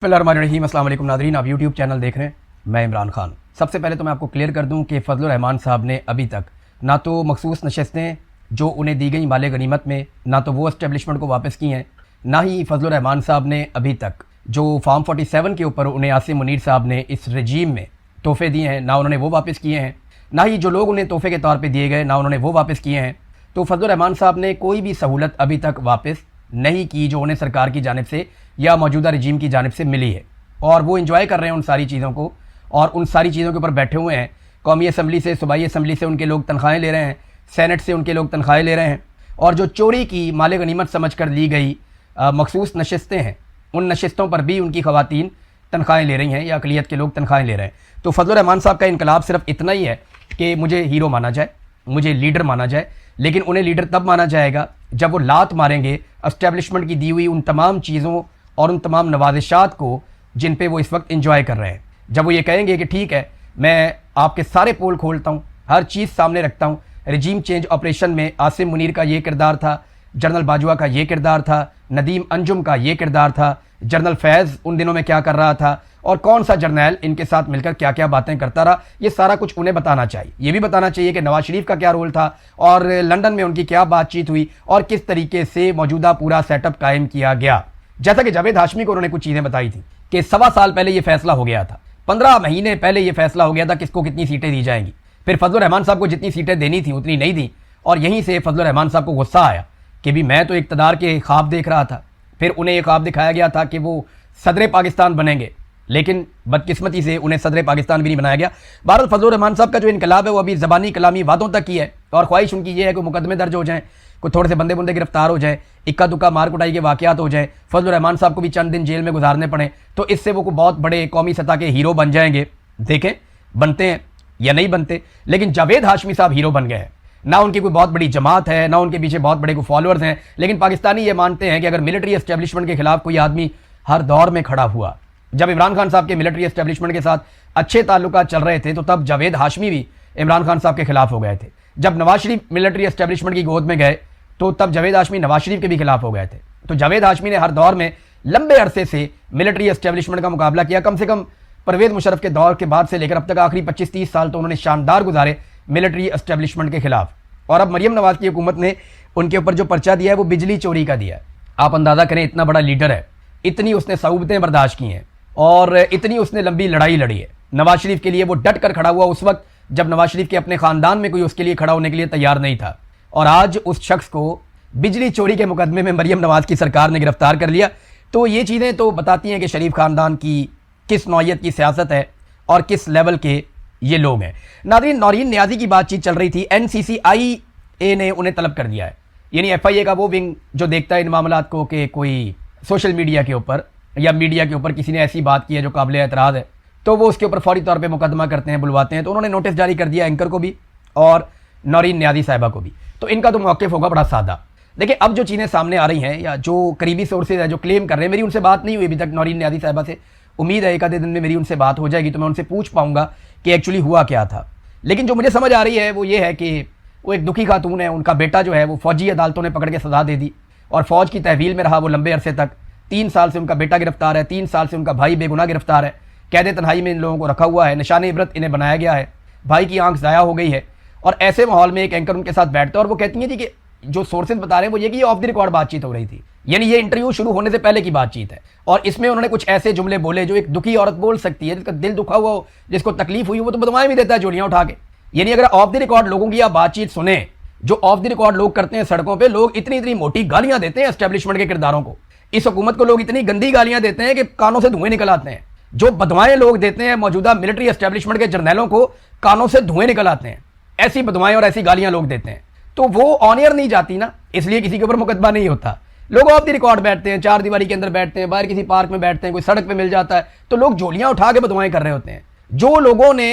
बिस्मिल्लाहिर्रहमानिर्रहीम। अस्सलाम वालेकुम नाज़रीन, आप यूट्यूब चैनल देख रहे हैं, मैं इमरान खान। सबसे पहले तो मैं आपको क्लियर कर दूं कि फ़ज़लुर रहमान साहब ने अभी तक ना तो मखसूस नशस्तें जो उन्हें दी गई माले गनीमत में, ना तो वो इस्टेब्लिशमेंट को वापस की हैं, ना ही फ़ज़लुर रहमान साहब ने अभी तक जो फार्म 47 के ऊपर उन्हें आसिम मुनीर साहब ने इस रजीम में तोहफ़े दिए हैं, ना उन्होंने वो वापस किए हैं, ना ही जो लोग उन्हें तोहफ़े के तौर पर दिए गए, ना उन्होंने वो वापस किए हैं। तो फ़ज़लुर रहमान साहब ने कोई भी सहूलत अभी तक वापस नहीं की जो उन्हें सरकार की जानिब से या मौजूदा रजीम की जानिब से मिली है, और वो इंजॉय कर रहे हैं उन सारी चीज़ों को, और उन सारी चीज़ों के ऊपर बैठे हुए हैं। कौमी असम्बली से, सूबाई असम्बली से उनके लोग तनख्वाहें ले रहे हैं, सेनेट से उनके लोग तनख्वाहें ले रहे हैं, और जो चोरी की माले गनीमत समझ कर ली गई मखसूस नशस्तें हैं, उन नशस्तों पर भी उनकी ख़वातीन तनख्वाहें ले रही हैं या अक़लियत के लोग तनख्वाहें ले रहे हैं। तो फ़ज़लुर रहमान साहब का इनकलाब सिर्फ इतना ही है कि मुझे हीरो माना जाए, मुझे लीडर माना जाए, लेकिन उन्हें लीडर तब माना जाएगा जब वो लात मारेंगे एस्टेब्लिशमेंट की दी हुई उन तमाम चीज़ों और उन तमाम नवाजिशात को जिन पे वो इस वक्त एंजॉय कर रहे हैं। जब वो ये कहेंगे कि ठीक है, मैं आपके सारे पोल खोलता हूँ, हर चीज़ सामने रखता हूँ, रजीम चेंज ऑपरेशन में आसिम मुनीर का ये किरदार था, जनरल बाजवा का ये किरदार था, नदीम अंजुम का ये किरदार था, जनरल फैज़ उन दिनों में क्या कर रहा था, और कौन सा जर्नैल इनके साथ मिलकर क्या क्या बातें करता रहा, ये सारा कुछ उन्हें बताना चाहिए। ये भी बताना चाहिए कि नवाज शरीफ का क्या रोल था, और लंदन में उनकी क्या बातचीत हुई, और किस तरीके से मौजूदा पूरा सेटअप कायम किया गया। जैसा कि जावेद हाशमी को उन्होंने कुछ चीज़ें बताई थी कि 1.25 साल पहले ये फैसला हो गया था, 15 महीने पहले ये फैसला हो गया था किसको कितनी सीटें दी जाएंगी। फिर फ़ज़लुर रहमान साहब को जितनी सीटें देनी थी उतनी नहीं दी, और यहीं से फ़ज़लुर रहमान साहब को गुस्सा आया कि भी मैं तो इक़्तिदार के ख्वाब देख रहा था। फिर उन्हें एक ख्वाब दिखाया गया था कि वो सदर पाकिस्तान बनेंगे, लेकिन बदकिस्मती से उन्हें सदर पाकिस्तान भी नहीं बनाया गया। बहरहाल फ़ज़लुर रहमान साहब का जो इनकलाब है वो अभी ज़बानी कलामी वादों तक की है, और ख्वाहिश उनकी ये है कि मुकदमे दर्ज हो जाएँ, कोई थोड़े से बंदे बुंदे गिरफ्तार हो जाए, इक्का दुक्का मार कुटाई के वाक़यात हो जाए, फ़ज़लुर रहमान साहब को भी चंद दिन जेल में गुजारने पड़े, तो इससे वो बहुत बड़े कौमी सतह के हीरो बन जाएंगे। देखें बनते हैं या नहीं बनते, लेकिन जावेद हाशमी साहब हीरो बन गए हैं। ना उनकी कोई बहुत बड़ी जमात है, ना उनके पीछे बहुत बड़े कोई फॉलोअर्स हैं, लेकिन पाकिस्तानी ये मानते हैं कि अगर मिलिट्री एस्टेब्लिशमेंट के खिलाफ कोई आदमी हर दौर में खड़ा हुआ, जब इमरान खान साहब के मिलिट्री एस्टेब्लिशमेंट के साथ अच्छे ताल्लुकात चल रहे थे तो तब जावेद हाशमी भी इमरान खान साहब के खिलाफ हो गए थे। जब नवाज शरीफ मिलिट्री एस्टेब्लिशमेंट की गोद में गए तो तब जावेद हाशमी नवाज शरीफ के भी खिलाफ हो गए थे। तो जावेद हाशमी ने हर दौर में लंबे अरसे से मिलिट्री एस्टेब्लिशमेंट का मुकाबला किया। कम से कम परवेज़ मुशर्रफ के दौर के बाद से लेकर अब तक आखिरी 25-30 साल तो उन्होंने शानदार गुजारे मिलिट्री एस्टेब्लिशमेंट के खिलाफ। और अब मरियम नवाज की हुकूमत ने उनके ऊपर जो पर्चा दिया है वो बिजली चोरी का दिया है। आप अंदाज़ा करें, इतना बड़ा लीडर है, इतनी उसने सऊबतें बर्दाश्त की हैं और इतनी उसने लंबी लड़ाई लड़ी है। नवाज शरीफ के लिए वो डट कर खड़ा हुआ उस वक्त जब नवाज शरीफ के अपने ख़ानदान में कोई उसके लिए खड़ा होने के लिए तैयार नहीं था, और आज उस शख्स को बिजली चोरी के मुकदमे में मरियम नवाज की सरकार ने गिरफ्तार कर लिया। तो ये चीज़ें तो बताती हैं कि शरीफ ख़ानदान की किस नौइयत की सियासत है और किस लेवल के ये लोग हैं। नाज़रीन, नौरीन नियाज़ी की बातचीत चल रही थी, NCCIA ने उन्हें तलब कर दिया है, यानी FIA का वो विंग जो देखता है इन मामलात को कि कोई सोशल मीडिया के ऊपर या मीडिया के ऊपर किसी ने ऐसी बात की है जो काबिल एतराज़ है, तो वो उसके ऊपर फौरी तौर पे मुकदमा करते हैं, बुलवाते हैं। तो उन्होंने नोटिस जारी कर दिया एंकर को भी और नौरीन नियाज़ी साहिबा को भी। तो इनका तो मौक़िफ़ होगा बड़ा सादा। देखिए, अब जो चीज़ें सामने आ रही हैं या जो करीबी सोर्सेज है जो क्लेम कर रहे हैं, मेरी उनसे बात नहीं हुई अभी तक नौरीन नियाज़ी साहिबा से, उम्मीद है एक आधे दिन में मेरी उनसे बात हो जाएगी तो मैं उनसे पूछ पाऊँगा कि एक्चुअली हुआ क्या था। लेकिन जो मुझे समझ आ रही है वो ये है कि वो एक दुखी खातून है, उनका बेटा जो है वो फ़ौजी अदालतों ने पकड़ के सज़ा दे दी और फ़ौज की तहवील में रहा वो लंबे अरसे तक। 3 साल से उनका बेटा गिरफ्तार है, 3 साल से उनका भाई बेगुनाह गिरफ्तार है, कैद तन्हाई में इन लोगों को रखा हुआ है, निशान इबरत इन्हें बनाया गया है, भाई की आंख ज़ाया हो गई है। और ऐसे माहौल में एक एंकर उनके साथ बैठता है और वो कहती हैं जी कि जो सोर्सेज बता रहे हैं वो ये कि ये ऑफ द रिकॉर्ड बातचीत हो रही थी, यानी ये इंटरव्यू शुरू होने से पहले की बातचीत है, और इसमें उन्होंने कुछ ऐसे जुमले बोले जो एक दुखी औरत बोल सकती है, जिसका दिल दुखा हुआ हो, जिसको तकलीफ हुई, वो तो बदवाएं भी देता है जोलियां उठा के। यानी अगर ऑफ द रिकॉर्ड लोगों की आप बातचीत सुने, जो ऑफ द रिकॉर्ड लोग करते हैं सड़कों पर, लोग इतनी इतनी मोटी गालियां देते हैं एस्टेब्लिशमेंट के किरदारों को, इस हुकूमत को लोग इतनी गंदी गालियां देते हैं कि कानों से धुएं निकल आते हैं। जो बदवाएं लोग देते हैं मौजूदा मिलिट्री एस्टेब्लिशमेंट के जर्नैलों को, कानों से धुएं निकल आते हैं, ऐसी बदवाएं और ऐसी गालियां लोग देते हैं। तो वो ऑन एयर नहीं जाती ना, इसलिए किसी के ऊपर मुकदमा नहीं होता। लोग ऑफ द रिकॉर्ड बैठते हैं, 4 दीवारी के अंदर बैठते हैं, बाहर किसी पार्क में बैठते हैं, कोई सड़क पे मिल जाता है तो लोग झोलियां उठा के बदवाएं कर रहे होते हैं। जो लोगों ने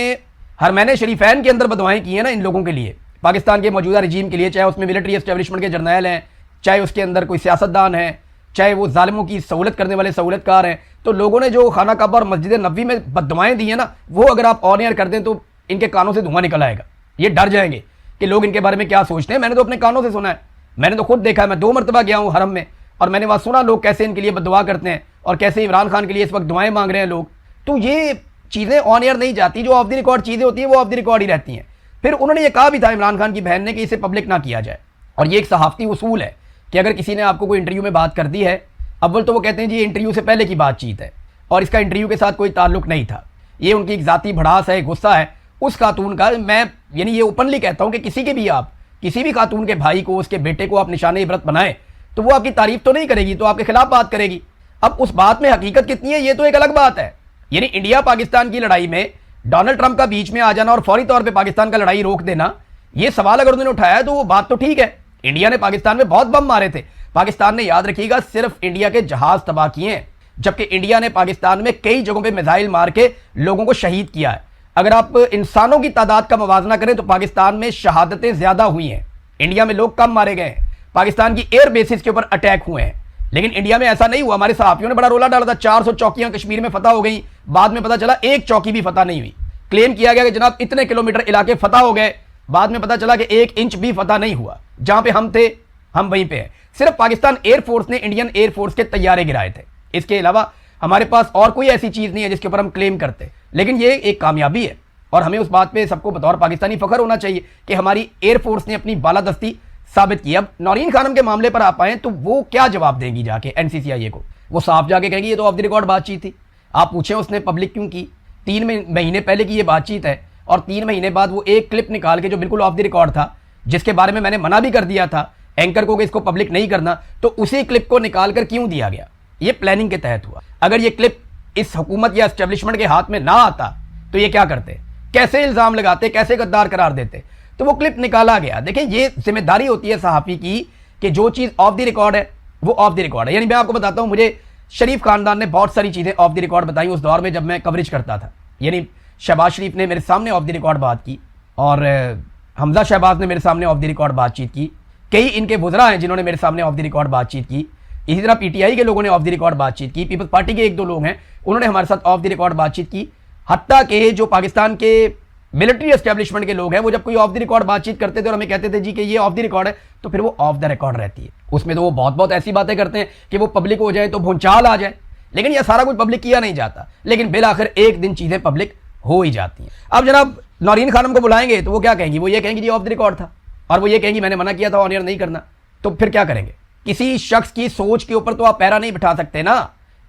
हरमैन शरीफैन के अंदर बदवाएं की हैं ना इन लोगों के लिए, पाकिस्तान के मौजूदा रजीम के लिए, चाहे उसमें मिलिट्री एस्टेब्लिशमेंट के जर्नैल हैं, चाहे उसके अंदर कोई सियासतदान है, चाहे वो जालिमों की सहूलत करने वाले सहूलतकार हैं, तो लोगों ने जो खाना काबा और मस्जिद नबी में बददुआएं दी हैं ना, वो अगर आप ऑन एयर कर दें तो इनके कानों से धुआं निकल आएगा। ये डर जाएंगे कि लोग इनके बारे में क्या सोचते हैं। मैंने तो अपने कानों से सुना है, मैंने तो खुद देखा है, मैं 2 मरतबा गया हूँ हरम में और मैंने वहाँ सुना लोग कैसे इनके लिए बददुआ करते हैं और कैसे इमरान खान के लिए इस वक्त दुआएं मांग रहे हैं लोग। तो ये चीज़ें ऑन एयर नहीं जाती, जो ऑफ द रिकॉर्ड चीज़ें होती हैं वो ऑफ द रिकॉर्ड ही रहती हैं। फिर उन्होंने ये कहा भी था इमरान खान की बहन ने कि इसे पब्लिक ना किया जाए, और ये एक सहाफ़ती उसूल है कि अगर किसी ने आपको कोई इंटरव्यू में बात कर दी है, अव्वल तो वो कहते हैं जी ये इंटरव्यू से पहले की बातचीत है और इसका इंटरव्यू के साथ कोई ताल्लुक नहीं था, ये उनकी एक ज़ाती भड़ास है, गुस्सा है उस खातून का। मैं यानी ये ओपनली कहता हूँ कि किसी के भी आप किसी भी खातून के भाई को, उसके बेटे को आप निशाने इबरत बनाएं तो वो आपकी तारीफ तो नहीं करेगी, तो आपके खिलाफ बात करेगी। अब उस बात में हकीकत कितनी है ये तो एक अलग बात है। यानी इंडिया पाकिस्तान की लड़ाई में डोनाल्ड ट्रंप का बीच में आ जाना और फौरी तौर पे पाकिस्तान का लड़ाई रोक देना, ये सवाल अगर उन्होंने उठाया तो वो बात तो ठीक है। इंडिया ने पाकिस्तान में बहुत बम मारे थे, पाकिस्तान ने याद रखिएगा सिर्फ इंडिया के जहाज तबाह किए हैं, जबकि इंडिया ने पाकिस्तान में कई जगहों पे मिसाइल मार के लोगों को शहीद किया है। अगर आप इंसानों की तादाद का मवाजना करें तो पाकिस्तान में शहादतें ज्यादा हुई हैं, इंडिया में लोग कम मारे गए हैं, पाकिस्तान की एयर बेसिस के ऊपर अटैक हुए हैं। लेकिन इंडिया में ऐसा नहीं हुआ। हमारे सहाफियों ने बड़ा रोला डाला था 400 चौकियां कश्मीर में फतह हो गई, बाद में पता चला एक चौकी भी फतह नहीं हुई। क्लेम किया गया कि जनाब इतने किलोमीटर इलाके फतह हो गए, बाद में पता चला कि 1 इंच भी फतह नहीं हुआ। जहां पे हम थे हम वहीं पे हैं। सिर्फ पाकिस्तान एयरफोर्स ने इंडियन एयरफोर्स के तैयारे गिराए थे, इसके अलावा हमारे पास और कोई ऐसी चीज नहीं है जिसके ऊपर हम क्लेम करते। लेकिन ये एक कामयाबी है और हमें उस बात पे सबको बतौर पाकिस्तानी फख्र होना चाहिए कि हमारी एयरफोर्स ने अपनी बालादस्ती साबित की। अब नौरीन खानम के मामले पर आप आए तो वो क्या जवाब देंगी जाके NCCIA को? वो साफ जाके कहेंगी ये तो ऑफ द रिकॉर्ड बातचीत थी। आप पूछें उसने पब्लिक क्यों की? 3 महीने पहले की ये बातचीत है और 3 महीने बाद वो एक क्लिप निकाल के जो बिल्कुल ऑफ द रिकॉर्ड था, जिसके बारे में मैंने मना भी कर दिया था एंकर को कि इसको पब्लिक नहीं करना, तो उसी क्लिप को निकाल कर क्यों दिया गया? ये प्लानिंग के तहत हुआ। अगर ये क्लिप इस हुकूमत या एस्टेब्लिशमेंट के हाथ में ना आता तो ये क्या करते, कैसे इल्जाम लगाते, कैसे गद्दार करार देते? तो वो क्लिप निकाला गया। देखिए ये जिम्मेदारी होती है सहाफ़ी की कि जो चीज़ ऑफ द रिकॉर्ड है वो ऑफ द रिकॉर्ड है। यानी मैं आपको बताता हूँ, मुझे शरीफ खानदान ने बहुत सारी चीज़ें ऑफ द रिकॉर्ड बताई उस दौर में जब मैं कवरेज करता था। यानी शहबाज शरीफ ने मेरे सामने ऑफ द रिकॉर्ड बात की और हमजा शहबाज ने मेरे सामने ऑफ द रिकॉर्ड बातचीत की। कई इनके वुज़रा हैं जिन्होंने मेरे सामने ऑफ द रिकॉर्ड बातचीत की। इसी तरह PTI के लोगों ने ऑफ द रिकॉर्ड बातचीत की, पीपल्स पार्टी के 1-2 लोग हैं उन्होंने हमारे साथ ऑफ द रिकॉर्ड बातचीत की। हत्ता के जो पाकिस्तान के मिलिट्री एस्टेब्लिशमेंट के लोग हैं वो जब कोई ऑफ द रिकॉर्ड बातचीत करते थे और हमें कहते थे जी कि ये ऑफ द रिकॉर्ड है, तो फिर वो ऑफ द रिकॉर्ड रहती है। उसमें तो वो बहुत ऐसी बातें करते हैं कि वो पब्लिक हो जाए तो भूचाल आ जाए, लेकिन यह सारा कुछ पब्लिक किया नहीं जाता। लेकिन बिल आखिर एक दिन चीजें पब्लिक हो ही जाती हैं। अब जनाब नौरीन खानम को बुलाएंगे तो वो क्या कहेंगी? वो ये कहेंगी जी ऑफ द रिकॉर्ड था, और वो ये कहेंगी मैंने मना किया था ऑन एयर नहीं करना। तो फिर क्या करेंगे? किसी शख्स की सोच के ऊपर तो आप पैरा नहीं बिठा सकते ना।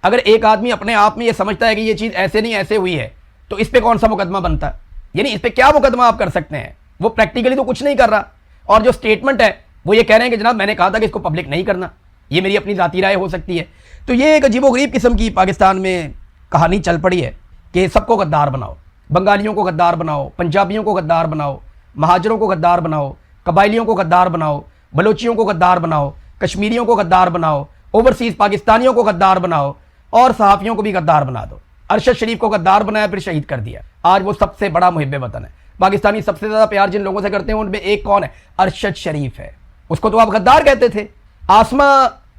अगर एक आदमी अपने आप में ये समझता है कि ये चीज ऐसे नहीं ऐसे हुई है तो इस पे कौन सा मुकदमा बनता है? यानी इस पे क्या मुकदमा आप कर सकते हैं? वो प्रैक्टिकली तो कुछ नहीं कर रहा, और जो स्टेटमेंट है वो ये कह रहे हैं कि जनाब मैंने कहा था कि इसको पब्लिक नहीं करना, ये मेरी अपनी जाती राय हो सकती है। तो ये एक अजीबोगरीब किस्म की पाकिस्तान में कहानी चल पड़ी है कि सबको गद्दार बनाओ, बंगालियों को गद्दार बनाओ, पंजाबियों को गद्दार बनाओ, महाजरों को गद्दार बनाओ, कबायलियों को गद्दार बनाओ, बलोचियों को गद्दार बनाओ, कश्मीरियों को गद्दार बनाओ, ओवरसीज पाकिस्तानियों को गद्दार बनाओ और सहाफ़ियों को भी गद्दार बना दो। अरशद शरीफ को गद्दार बनाया फिर शहीद कर दिया। आज वो सबसे बड़ा मुहिब्बे वतन है। पाकिस्तानी सबसे ज्यादा प्यार जिन लोगों से करते हैं उनमें एक कौन है? अरशद शरीफ है। उसको तो आप गद्दार कहते थे, आसमा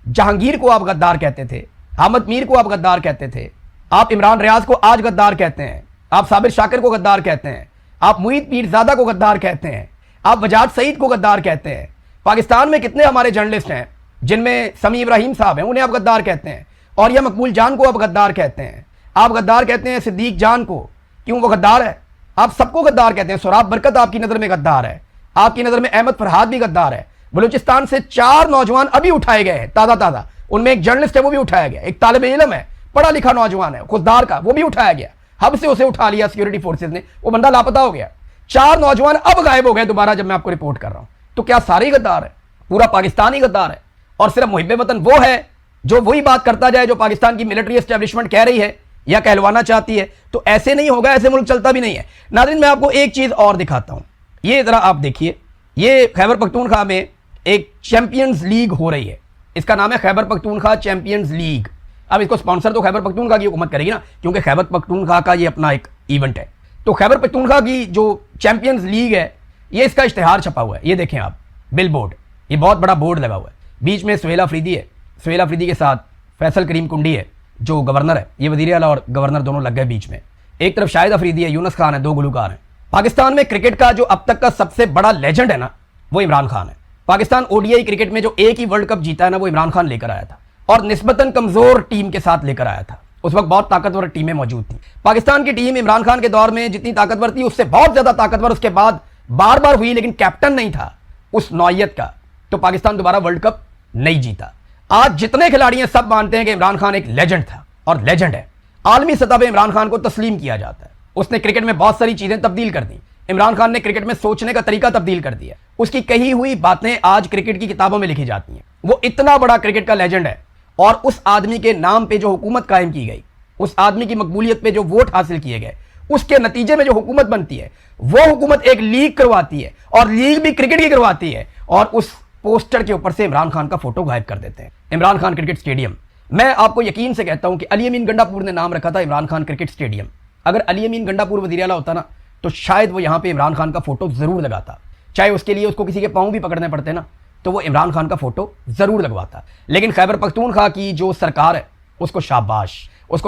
जहांगीर को आप गद्दार कहते थे, अहमद मीर को आप गद्दार कहते थे, आप इमरान रियाज को आज गद्दार कहते हैं, आप साबिर शाकिर को गद्दार कहते हैं, आप मुईद पीरजादा को गद्दार कहते हैं, आप वजाद सईद को गद्दार कहते हैं। पाकिस्तान में कितने हमारे जर्नलिस्ट हैं जिनमें समी इब्राहिम साहब हैं, उन्हें आप गद्दार कहते हैं। और यह मकबूल जान को आप गद्दार कहते हैं। आप गद्दार कहते हैं सिद्दीक जान को, क्यों? वो गद्दार है। आप सबको गद्दार कहते हैं। सुराब बरकत आपकी नज़र में गद्दार है, आपकी नज़र में अहमद फरहाद भी गद्दार है। बलूचिस्तान से 4 नौजवान अभी उठाए गए हैं ताज़ा, उनमें एक जर्नलिस्ट है वो भी उठाया गया, एक तालिब इल्म है, पढ़ा लिखा नौजवान है खुददार का, वो भी उठाया गया। हब से उसे उठा लिया सिक्योरिटी फोर्सेज ने, वो बंदा लापता हो गया। 4 नौजवान अब गायब हो गए दोबारा जब मैं आपको रिपोर्ट कर रहा हूं। तो क्या सारे ही गद्दार है? पूरा पाकिस्तान ही गद्दार है? और सिर्फ मुहिब्बे वतन वो है जो वही बात करता जाए जो पाकिस्तान की मिलिट्री एस्टेब्लिशमेंट कह रही है या कहलवाना चाहती है? तो ऐसे नहीं होगा, ऐसे मुल्क चलता भी नहीं है। नाज़रीन मैं आपको एक चीज और दिखाता हूं, ये जरा आप देखिए। ये खैबर पख्तूनख्वा में एक चैंपियंस लीग हो रही है, इसका नाम है खैबर पख्तूनख्वा चैंपियंस लीग। अब इसको स्पॉन्सर तो खैबर पख्तूनख्वा की हुकूमत करेगी ना, क्योंकि खैबर पख्तूनख्वा का ये अपना एक इवेंट है। तो खैबर पख्तूनख्वा की जो चैंपियंस लीग है, ये इसका इश्तिहार छपा हुआ है, ये देखें आप, बिल बोर्ड, ये बहुत बड़ा बोर्ड लगा हुआ है। बीच में सुहेल अफरीदी है, सुहेल अफरीदी के साथ फैसल करीम कुंडी है जो गवर्नर है, ये वज़ीर आला और गवर्नर दोनों लग गए बीच में। एक तरफ शाहिद अफरीदी है, यूनुस खान है, 2 गुलूकार हैं। पाकिस्तान में क्रिकेट का जो अब तक का सबसे बड़ा लेजेंड है ना, वो इमरान खान है। पाकिस्तान ODI क्रिकेट में जो एक ही वर्ल्ड कप जीता है ना, वो इमरान खान लेकर आया था। और निस्बतन कमजोर टीम के साथ लेकर आया था। उस वक्त बहुत ताकतवर टीमें मौजूद थी। पाकिस्तान की टीम इमरान खान के दौर में जितनी ताकतवर थी उससे बहुत ज्यादा ताकतवर उसके बाद बार बार हुई, लेकिन कैप्टन नहीं था उस नौयत का, तो पाकिस्तान दोबारा वर्ल्ड कप नहीं जीता। आज जितने खिलाड़ी हैं सब मानते हैं कि इमरान खान एक लेजेंड था और लेजेंड है। आलमी सतह पर इमरान खान को तस्लीम किया जाता है। उसने क्रिकेट में बहुत सारी चीजें तब्दील कर दी। इमरान खान ने क्रिकेट में सोचने का तरीका तब्दील कर दिया। उसकी कही हुई बातें आज क्रिकेट की किताबों में लिखी जाती हैं। वो इतना बड़ा क्रिकेट का लेजेंड है और उस आदमी के नाम पे जो हुकूमत कायम की गई, उस आदमी की मकबूलियत पे जो वोट हासिल किए गए, उसके नतीजे में जो हुकूमत बनती है, वो हुकूमत एक लीग करवाती है और लीग भी क्रिकेट की करवाती है और उस पोस्टर के ऊपर से इमरान खान का फोटो गायब कर देते हैं। इमरान खान क्रिकेट स्टेडियम, मैं आपको यकीन से कहता हूं कि अली अमीन गंडापुर ने नाम रखा था इमरान खान क्रिकेट स्टेडियम। अगर अली अमीन गंडापुर वज़ीर आला होता ना तो शायद वो यहां पे इमरान खान का फोटो जरूर लगाता, चाहे उसके लिए उसको किसी के पांव भी पकड़ने पड़ते ना तो वो इमरान खान का फोटो जरूर लगवाता। लेकिन खैबर पख्तूनख्वा की जो सरकार है उसको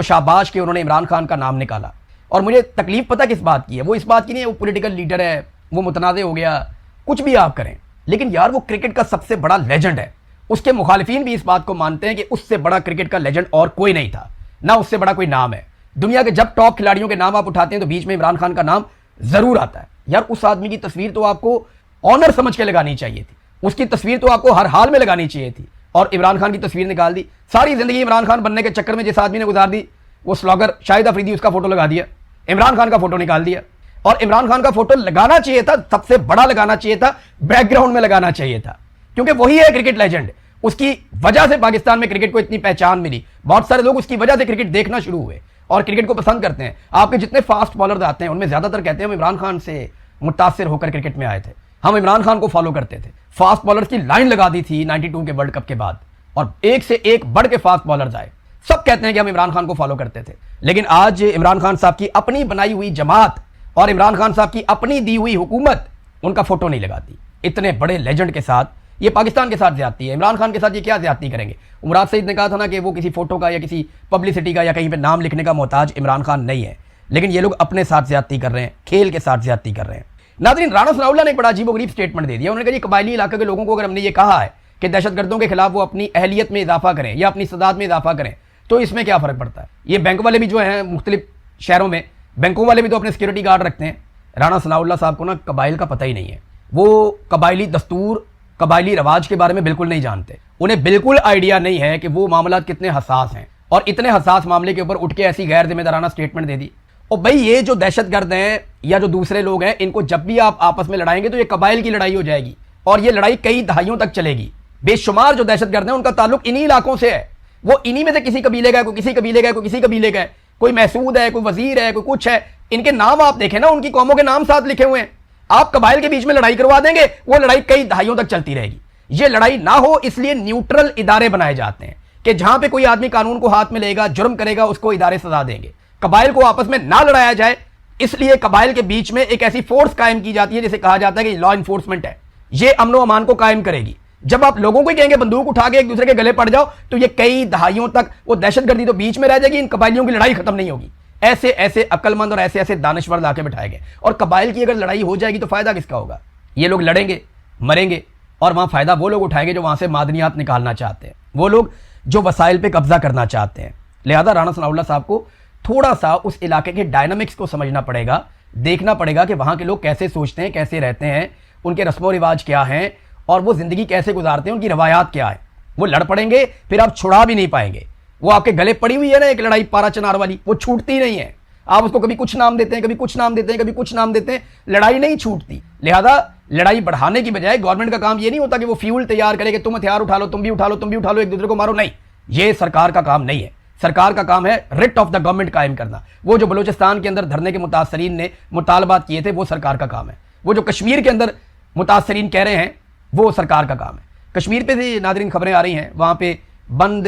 शाबाश कि उन्होंने इमरान खान का नाम निकाला। और मुझे तकलीफ पता किस बात की है, वो इस बात की नहीं है वो पॉलिटिकल लीडर है, वो मुतनाज़े हो गया, कुछ भी आप करें, लेकिन यार वो क्रिकेट का सबसे बड़ा लेजेंड है। उसके मुखालिफिन भी इस बात को मानते हैं कि उससे बड़ा क्रिकेट का लेजेंड और कोई नहीं था, ना उससे बड़ा कोई नाम है। दुनिया के जब टॉप खिलाड़ियों के नाम आप उठाते हैं तो बीच में इमरान खान का नाम जरूर आता है। यार उस आदमी की तस्वीर तो आपको ऑनर समझ के लगानी चाहिए थी, उसकी तस्वीर तो आपको हर हाल में लगानी चाहिए थी, और इमरान खान की तस्वीर निकाल दी। सारी जिंदगी इमरान खान बनने के चक्कर में जिस आदमी ने गुजार दी, वो स्लॉगर शाहिद अफरीदी, उसका फोटो लगा दिया, इमरान खान का फोटो निकाल दिया। और इमरान खान का फोटो लगाना चाहिए था, सबसे बड़ा लगाना चाहिए था, बैकग्राउंड में लगाना चाहिए था, क्योंकि वही है क्रिकेट लेजेंड। उसकी वजह से पाकिस्तान में क्रिकेट को इतनी पहचान मिली। बहुत सारे लोग उसकी वजह से क्रिकेट देखना शुरू हुए और क्रिकेट को पसंद करते हैं। आपके जितने फास्ट बॉलर आते हैं उनमें ज्यादातर कहते हैं हम इमरान खान से मुतासिर होकर क्रिकेट में आए थे, हम इमरान खान को फॉलो करते थे। फास्ट बॉलर्स की लाइन लगा दी थी 92 के वर्ल्ड कप के बाद, और एक से एक बढ़ के फास्ट बॉलर्स आए। सब कहते हैं कि हम इमरान खान को फॉलो करते थे, लेकिन आज इमरान खान साहब की अपनी बनाई हुई जमात और इमरान खान साहब की अपनी दी हुई हुकूमत उनका फोटो नहीं लगाती। इतने बड़े लेजेंड के साथ ये पाकिस्तान के साथ ज्यादती है, इमरान खान के साथ ये क्या ज्यादती करेंगे। मुराद सईद ने कहा था ना कि वो किसी फोटो का या किसी पब्लिसिटी का या कहीं पे नाम लिखने का मोहताज इमरान खान नहीं है, लेकिन ये लोग अपने साथ ज्यादती कर रहे हैं, खेल के साथ ज्यादती कर रहे हैं। नाज़रीन, राना सनाउल्लाह ने एक बड़ा अजीबोगरीब स्टेटमेंट दे दिया। उन्होंने कहा कबायली इलाके के लोगों को अगर हमने ये कहा है कि दहशतगर्दों के खिलाफ वो अपनी अहलियत में इजाफा करें या अपनी सदात में इजाफा करें, तो इसमें क्या फर्क पड़ता है। ये बैंक वाले भी जो हैं मुख्तलिफ शहरों में, बैंकों वाले भी तो अपने सिक्योरिटी गार्ड रखते हैं। राना सनाउल्लाह साहब को ना कबाइल का पता ही नहीं है। वो कबायली दस्तूर, कबायली रवाज के बारे में बिल्कुल नहीं जानते। उन्हें बिल्कुल आइडिया नहीं है कि वो मामला कितने हसास हैं, और इतने हसास मामले के ऊपर उठ के ऐसी गैर जिम्मेदाराना स्टेटमेंट दे दी। और भाई ये जो दहशतगर्द हैं या जो दूसरे लोग हैं, इनको जब भी आप आपस में लड़ाएंगे तो ये कबाइल की लड़ाई हो जाएगी, और ये लड़ाई कई दहाइयों तक चलेगी। बेशुमार जो दहशतगर्द हैं उनका ताल्लुक इन्हीं इलाकों से है। वो इन्हीं में से किसी कबीले का, कोई किसी कबीले का, कोई किसी कबीले का, कोई महसूद है, कोई वजीर है, कोई कुछ है। इनके नाम आप देखें ना, उनकी कौमों के नाम साथ लिखे हुए हैं। आप कबाइल के बीच में लड़ाई करवा देंगे, वो लड़ाई कई दहाइयों तक चलती रहेगी। ये लड़ाई ना हो इसलिए न्यूट्रल इदारे बनाए जाते हैं कि जहां पे कोई आदमी कानून को हाथ में लेगा, जुर्म करेगा, उसको इदारे सजा देंगे। कबाइल को आपस में ना लड़ाया जाए, इसलिए कबाइल के बीच में एक ऐसी फोर्स कायम की जाती है जिसे कहा जाता है कि लॉ इन्फोर्समेंट है, ये अमन व अमान को कायम करेगी। जब आप लोगों को ही कहेंगे बंदूक उठा के एक दूसरे के गले पड़ जाओ, तो ये कई दहाइयों तक वो दहशतगर्दी तो बीच में रह जाएगी, इन कबाइलियों की लड़ाई खत्म नहीं होगी। ऐसे ऐसे अक्लमंद और ऐसे ऐसे दानश्वर लाके बिठाए गए, और कबाइल की अगर लड़ाई हो जाएगी तो फायदा किसका होगा। ये लोग लड़ेंगे, मरेंगे, और वहां फायदा वो लोग उठाएंगे जो वहां से मादनियात निकालना चाहते हैं, वो लोग जो वसाइल पे कब्जा करना चाहते हैं। लिहाजा राना सनाउल्लाह साहब को थोड़ा सा उस इलाके के डायनामिक्स को समझना पड़ेगा, देखना पड़ेगा कि वहां के लोग कैसे सोचते हैं, कैसे रहते हैं, उनके रस्मो रिवाज क्या हैं, और वो जिंदगी कैसे गुजारते हैं, उनकी रवायात क्या है। वो लड़ पड़ेंगे, फिर आप छुड़ा भी नहीं पाएंगे। वो आपके गले पड़ी हुई है ना एक लड़ाई पारा चनार वाली, वो छूटती नहीं है। आप उसको कभी कुछ नाम देते हैं, कभी कुछ नाम देते हैं, कभी कुछ नाम देते हैं, लड़ाई नहीं छूटती। लिहाजा लड़ाई बढ़ाने की बजाय गवर्नमेंट का काम ये नहीं होता कि वो फ्यूल तैयार करे कि तुम हथियार उठा लो, तुम भी उठा लो, तुम भी उठा लो, एक दूसरे को मारो। नहीं, ये सरकार का काम नहीं है। सरकार का काम है रिट ऑफ द गवर्नमेंट कायम करना। वो जो बलूचिस्तान के अंदर धरने के मुतासरीन ने मुतालबात किए थे, वो सरकार का काम है। वो जो कश्मीर के अंदर मुतासरीन कह रहे हैं, वो सरकार का काम है। कश्मीर पे भी नाज़रीन खबरें आ रही हैं, वहाँ पे बंद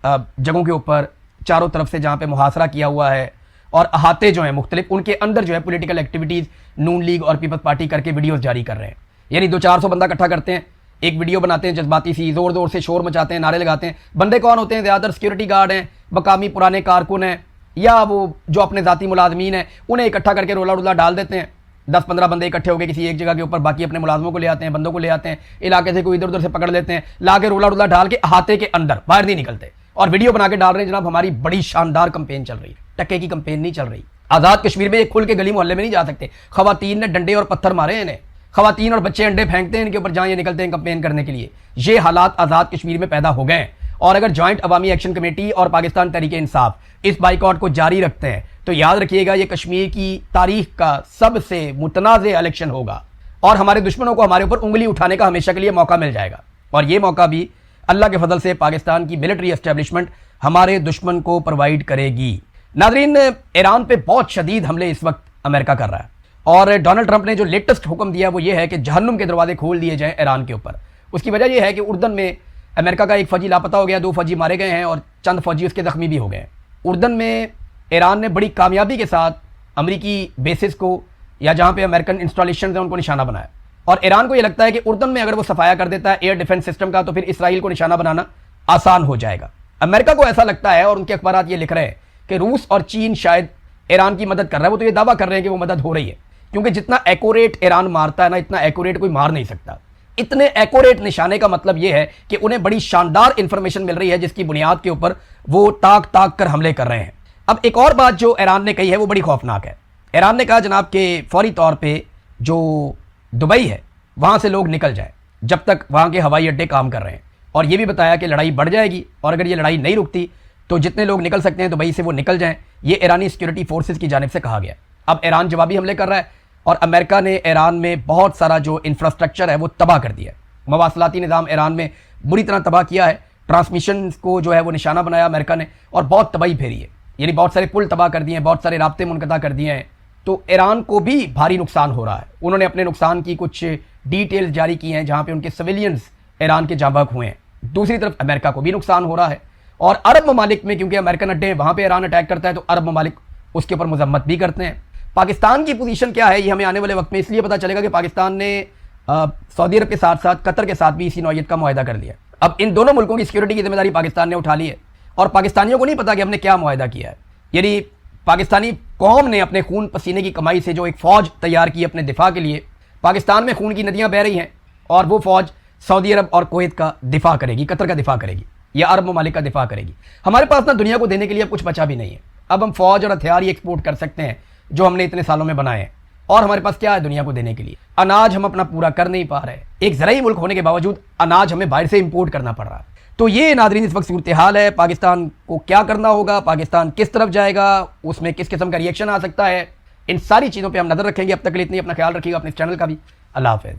जगहों के ऊपर चारों तरफ से जहाँ पे मुहासरा किया हुआ है, और अहाते जो हैं मुख्तलिफ, उनके अंदर जो है पॉलिटिकल एक्टिविटीज़ नून लीग और पीपल्स पार्टी करके वीडियोज़ जारी कर रहे हैं। यानी 200-400 बंदा इकट्ठा करते हैं, एक वीडियो बनाते हैं जज्बाती सी, ज़ोर ज़ोर से शोर मचाते हैं, नारे लगाते हैं। बंदे कौन होते हैं? ज़्यादातर सिक्योरिटी गार्ड हैं, मकामी पुराने कारकुन हैं, या वो जो अपने ज़ाती मुलाजमीन हैं, उन्हें इकट्ठा करके रोला रुला डाल देते हैं। 10-15 बंदे इकट्ठे होकर किसी एक जगह के ऊपर, बाकी अपने मुलाजमों को ले आते हैं, बंदों को ले आते हैं, इलाके से कोई इधर उधर से पकड़ लेते हैं, ला के रोला डाल के अहाते के अंदर, बाहर नहीं निकलते, और वीडियो बना के डाल रहे हैं जनाब हमारी बड़ी शानदार कंपेन चल रही है। टक्के की कंपेन नहीं चल रही। आज़ाद कश्मीर में एक खुल के गली मोहल्ले में नहीं जा सकते। खवातीन ने डंडे और पत्थर मारे हैं इन्हें, खवातीन और बच्चे अंडे फेंकते हैं इनके ऊपर जहां ये निकलते हैं कंपेन करने के लिए। ये हालात आज़ाद कश्मीर में पैदा हो गए हैं, और अगर जॉइंट अवामी एक्शन कमेटी और पाकिस्तान तहरीक इंसाफ इस बाइकआउट को जारी रखते हैं तो याद रखिएगा ये कश्मीर की तारीख का सबसे मुतनाज़ इलेक्शन होगा, और हमारे दुश्मनों को हमारे ऊपर उंगली उठाने का हमेशा के लिए मौका मिल जाएगा। और ये मौका भी अल्लाह के फजल से पाकिस्तान की मिलिट्री एस्टेब्लिशमेंट हमारे दुश्मन को प्रोवाइड करेगी। नाजरीन, ईरान पे बहुत शदीद हमले इस वक्त अमेरिका कर रहा है, और डोनाल्ड ट्रंप ने जो लेटेस्ट हुक्म दिया वो ये है कि जहन्नुम के दरवाजे खोल दिए जाएं ईरान के ऊपर। उसकी वजह यह है कि उर्दन में अमेरिका का एक फौजी लापता हो गया, 2 फौजी मारे गए हैं और चंद फौजी उसके जख्मी भी हो गए। उर्दन में ईरान ने बड़ी कामयाबी के साथ अमरीकी बेसिस को, या जहाँ पे अमेरिकन इंस्टॉलेशन है, उनको निशाना बनाया। और ईरान को ये लगता है कि उर्दन में अगर वो सफाया कर देता है एयर डिफेंस सिस्टम का, तो फिर इसराइल को निशाना बनाना आसान हो जाएगा। अमेरिका को ऐसा लगता है, और उनके अखबारात ये लिख रहे हैं कि रूस और चीन शायद ईरान की मदद कर रहा है। वो तो ये दावा कर रहे हैं कि वो मदद हो रही है, क्योंकि जितना एक्यूरेट ईरान मारता है ना, इतना एक्यूरेट कोई मार नहीं सकता। इतने एक्यूरेट निशाने का मतलब यह है कि उन्हें बड़ी शानदार इंफॉर्मेशन मिल रही है, जिसकी बुनियाद के ऊपर वो ताक कर हमले कर रहे हैं। अब एक और बात जो ईरान ने कही है वो बड़ी खौफनाक है। ईरान ने कहा जनाब के फौरी तौर पे जो दुबई है वहां से लोग निकल जाए जब तक वहां के हवाई अड्डे काम कर रहे हैं, और ये भी बताया कि लड़ाई बढ़ जाएगी, और अगर ये लड़ाई नहीं रुकती तो जितने लोग निकल सकते हैं दुबई से वो निकल जाएं। ये ईरानी सिक्योरिटी फोर्सेस की जानिब से कहा गया। अब ईरान जवाबी हमले कर रहा है, और अमेरिका ने ईरान में बहुत सारा जो इंफ्रास्ट्रक्चर है वो तबाह कर दिया है। मवासलाती निज़ाम ईरान में बुरी तरह तबाह किया है, ट्रांसमिशन को जो है वो निशाना बनाया अमेरिका ने, और बहुत तबाही फेरी है। यानी बहुत सारे पुल तबाह कर दिए हैं, बहुत सारे राब्ते मुनक़ता कर दिए हैं। तो ईरान को भी भारी नुकसान हो रहा है। उन्होंने अपने नुकसान की कुछ डिटेल्स जारी की हैं जहाँ पे उनके सिविलियंस ईरान के जाँ बहक हुए हैं। दूसरी तरफ अमेरिका को भी नुकसान हो रहा है, और अरब ममालिक में क्योंकि अमेरिकन अड्डे हैं वहाँ पर ईरान अटैक करता है तो अरब ममालिक उसके ऊपर मजम्मत भी करते हैं। पाकिस्तान की पोजीशन क्या है ये हमें आने वाले वक्त में इसलिए पता चलेगा कि पाकिस्तान ने सऊदी अरब के साथ साथ कतर के साथ भी इसी नौयत का मुआहदा कर लिया। अब इन दोनों मुल्कों की सिक्योरिटी की जिम्मेदारी पाकिस्तान ने उठा ली है, और पाकिस्तानियों को नहीं पता कि हमने क्या मुआहदा किया है। यानी पाकिस्तानी कौम ने अपने खून पसीने की कमाई से जो एक फ़ौज तैयार की अपने दिफा के लिए, पाकिस्तान में खून की नदियाँ बह रही हैं, और वो फ़ौज सऊदी अरब और कुवैत का दिफा करेगी, कतर का दिफा करेगी, या अरब ममालिक का दिफा करेगी। हमारे पास ना दुनिया को देने के लिए अब कुछ बचा भी नहीं है। अब हम फ़ौज और हथियार ही एक्सपोर्ट कर सकते हैं जो हमने इतने सालों में बनाए हैं, और हमारे पास क्या है दुनिया को देने के लिए? अनाज हम अपना पूरा कर नहीं पा रहे। एक ज़राई मुल्क होने के बावजूद अनाज हमें बाहर से इंपोर्ट करना पड़ रहा है। तो ये नादरीन इस वक्त सूरत हाल है। पाकिस्तान को क्या करना होगा, पाकिस्तान किस तरफ जाएगा, उसमें किस किस्म का रिएक्शन आ सकता है, इन सारी चीज़ों पर हम नज़र रखेंगे। अब तक के लिए इतनी, अपना ख्याल रखिएगा, अपने चैनल का भी। अल्लाह हाफ़िज़।